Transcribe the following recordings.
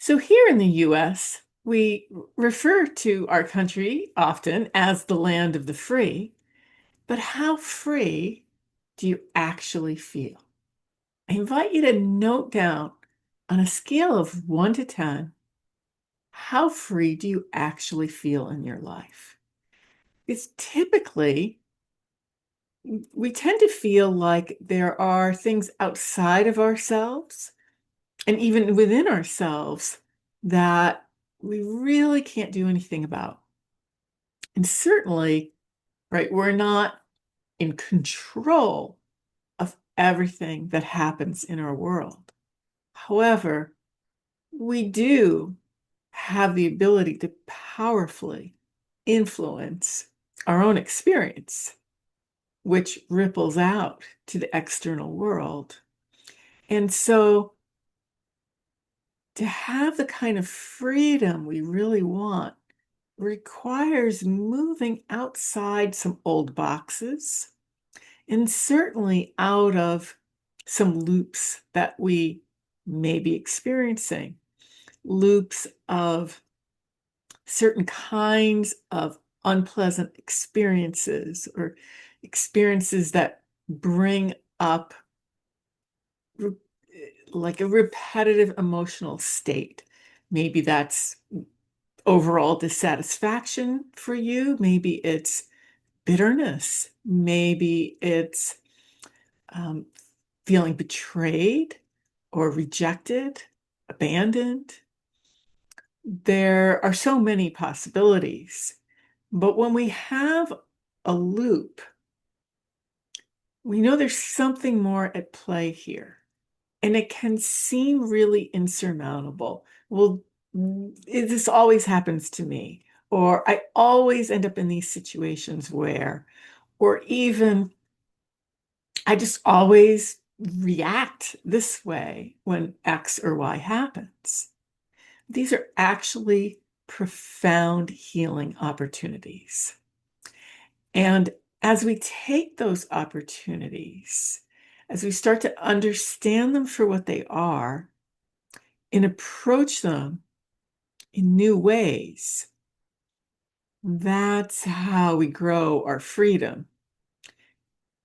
So here in the US, we refer to our country often as the land of the free, but how free do you actually feel? I invite you to note down on a scale of 1 to 10, how free do you actually feel in your life? It's typically, we tend to feel like there are things outside of ourselves and even within ourselves that we really can't do anything about. And certainly, right, we're not in control of everything that happens in our world. However, we do have the ability to powerfully influence our own experience, which ripples out to the external world. And so to have the kind of freedom we really want requires moving outside some old boxes and certainly out of some loops that we may be experiencing, loops of certain kinds of unpleasant experiences or experiences that bring up like a repetitive emotional state. Maybe that's overall dissatisfaction for you. Maybe it's bitterness. Maybe it's um, feeling betrayed or rejected, abandoned. There are so many possibilities. But when we have a loop, we know there's something more at play here. And it can seem really insurmountable. Well, this always happens to me, or I always end up in these situations where, or even I just always react this way when X or Y happens. These are actually profound healing opportunities. And as we take those opportunities, as we start to understand them for what they are and approach them in new ways, that's how we grow our freedom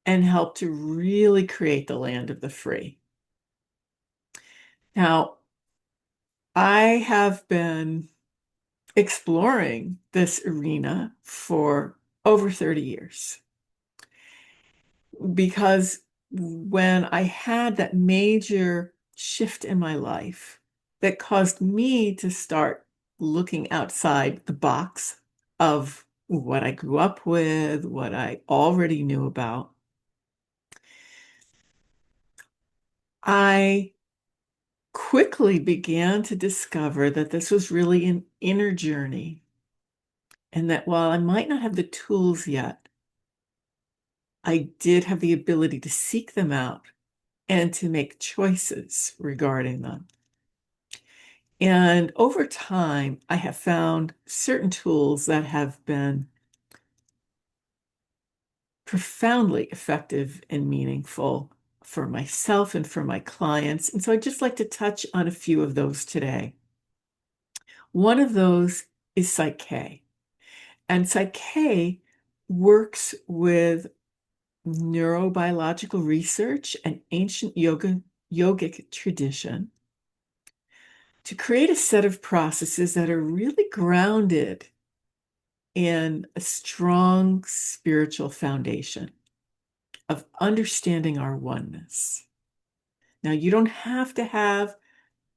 and help to really create the land of the free. Now, I have been exploring this arena for over 30 years because when I had that major shift in my life that caused me to start looking outside the box of what I grew up with, what I already knew about, I quickly began to discover that this was really an inner journey, and that while I might not have the tools yet, I did have the ability to seek them out and to make choices regarding them. And over time, I have found certain tools that have been profoundly effective and meaningful for myself and for my clients. And so I'd just like to touch on a few of those today. One of those is PSYCH-K. And PSYCH-K works with neurobiological research and ancient yogic tradition to create a set of processes that are really grounded in a strong spiritual foundation of understanding our oneness. Now, you don't have to have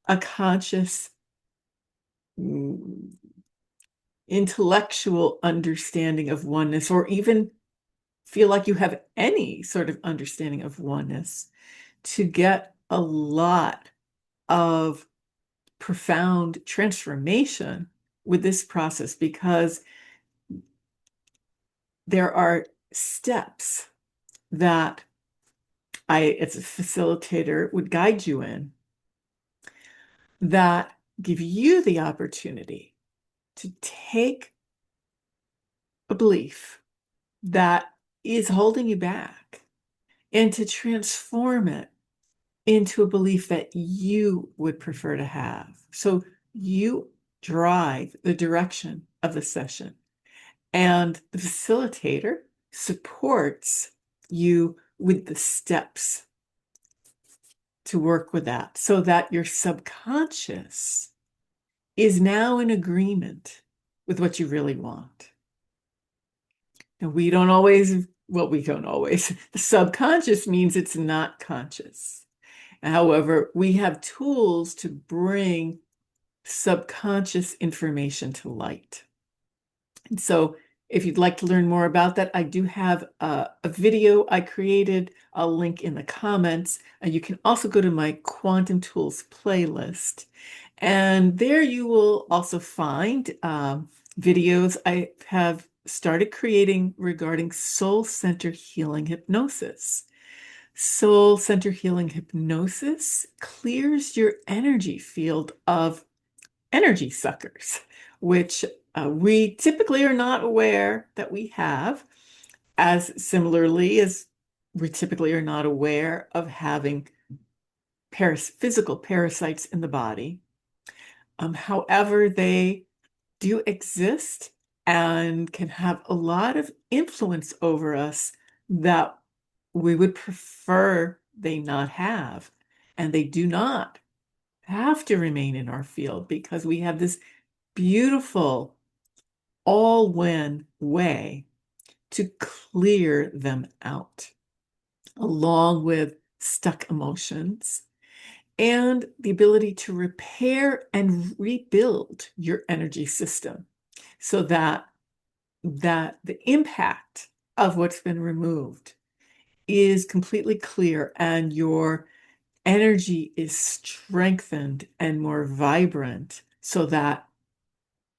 a conscious intellectual understanding of oneness or even feel like you have any sort of understanding of oneness to get a lot of profound transformation with this process, because there are steps that I, as a facilitator, would guide you in that give you the opportunity to take a belief that is holding you back and to transform it into a belief that you would prefer to have. So You drive the direction of the session, and the facilitator supports you with the steps to work with that so that your subconscious is now in agreement with what you really want. And we don't always, the subconscious means it's not conscious. However, we have tools to bring subconscious information to light. And so if you'd like to learn more about that, I do have a video I created. I'll link in the comments. You can also go to my Quantum Tools playlist. And there you will also find videos I have started creating regarding soul center healing hypnosis. Soul center healing hypnosis clears your energy field of energy suckers, which we typically are not aware that we have, as similarly as we typically are not aware of having physical parasites in the body. However, they do exist and can have a lot of influence over us that we would prefer they not have. And they do not have to remain in our field because we have this beautiful all-win way to clear them out, along with stuck emotions and the ability to repair and rebuild your energy system so that the impact of what's been removed is completely clear and your energy is strengthened and more vibrant so that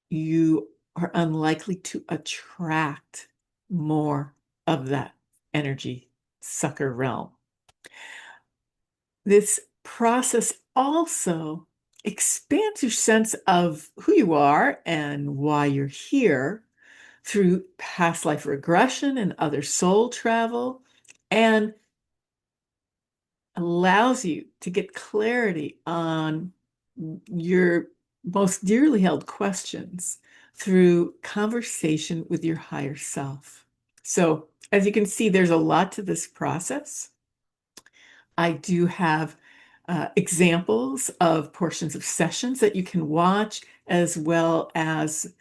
you are unlikely to attract more of that energy sucker realm. This process also expands your sense of who you are and why you're here through past life regression and other soul travel, and allows you to get clarity on your most dearly held questions through conversation with your higher self. So, as you can see, there's a lot to this process. I do have examples of portions of sessions that you can watch, as well as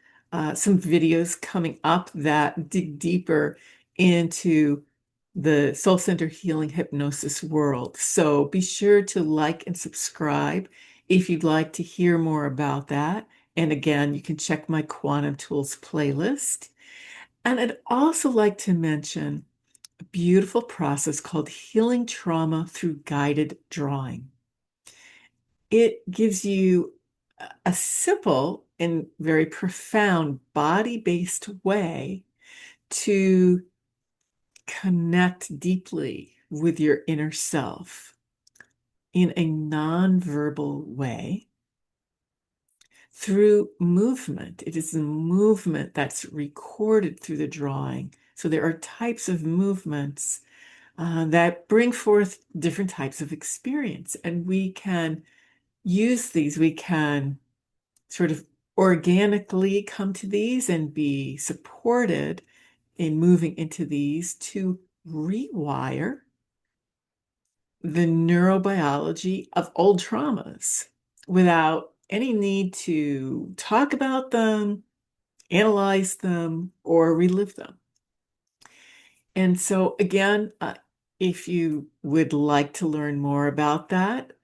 some videos coming up that dig deeper into the soul center healing hypnosis world. So be sure to like and subscribe if you'd like to hear more about that. And again, you can check my Quantum Tools playlist. And I'd also like to mention a beautiful process called healing trauma through guided drawing. It gives you a simple and very profound body-based way to connect deeply with your inner self in a non-verbal way through movement. It is the movement that's recorded through the drawing. So there are types of movements that bring forth different types of experience, and we can use these. We can sort of organically come to these and be supported in moving into these to rewire the neurobiology of old traumas without any need to talk about them, analyze them, or relive them. And so again, if you would like to learn more about that,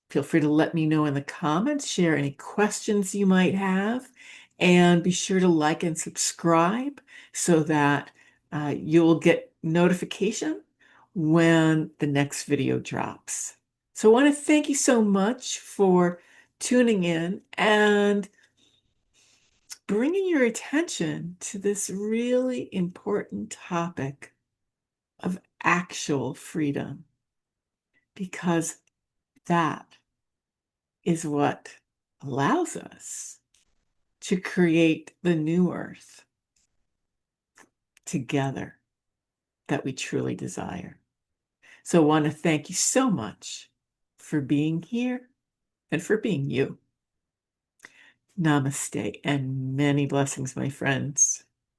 feel free to let me know in the comments, share any questions you might have, and be sure to like and subscribe so that you'll get notification when the next video drops. So I want to thank you so much for tuning in and bringing your attention to this really important topic of actual freedom, because that is what allows us to create the new earth together that we truly desire. So I want to thank you so much for being here and for being you. Namaste and many blessings, my friends.